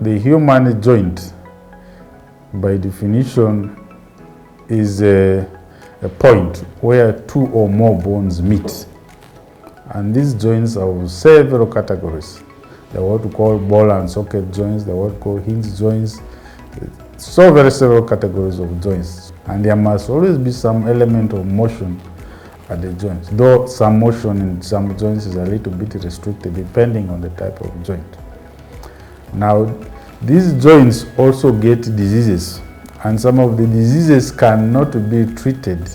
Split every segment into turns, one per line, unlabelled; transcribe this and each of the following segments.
the human joint, by definition, is a point where two or more bones meet. And these joints are of several categories. They are what we call ball and socket joints, they are what we call hinge joints. So very several categories of joints. And there must always be some element of motion at the joints, though some motion in some joints is a little bit restricted depending on the type of joint. Now, these joints also get diseases, and some of the diseases cannot be treated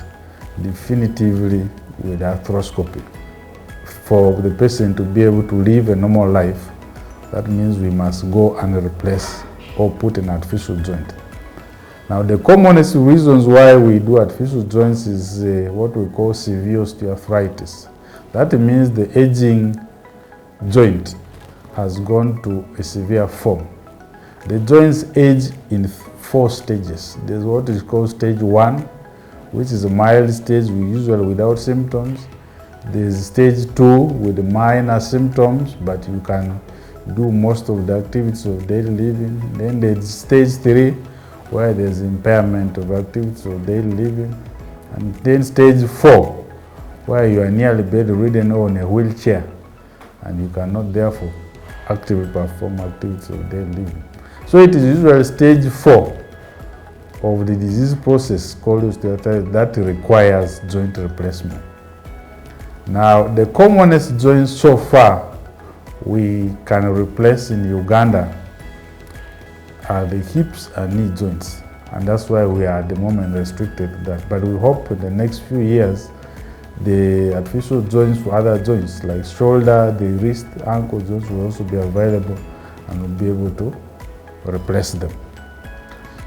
definitively with arthroscopy. For the person to be able to live a normal life, that means we must go and replace or put an artificial joint. Now, the commonest reasons why we do artificial joints is what we call severe osteoarthritis. That means the aging joint has gone to a severe form. The joints age in 4 stages. There's what is called stage 1, which is a mild stage, usually without symptoms. There's stage 2 with the minor symptoms, but you can do most of the activities of daily living. Then there's stage 3, where there's impairment of activities of daily living. And then stage 4, where you are nearly bedridden or in a wheelchair, and you cannot therefore actively perform activities of daily living. So it is usually stage 4 of the disease process called osteoarthritis that requires joint replacement. Now, the commonest joints so far we can replace in Uganda are the hips and knee joints, and that's why we are at the moment restricted to that. But we hope in the next few years the artificial joints for other joints like shoulder, the wrist, ankle joints will also be available, and we'll be able to replace them.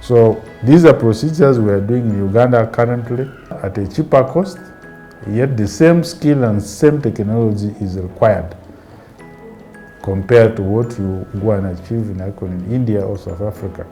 So these are procedures we are doing in Uganda currently at a cheaper cost, yet the same skill and same technology is required compared to what you go and achieve in India or South Africa.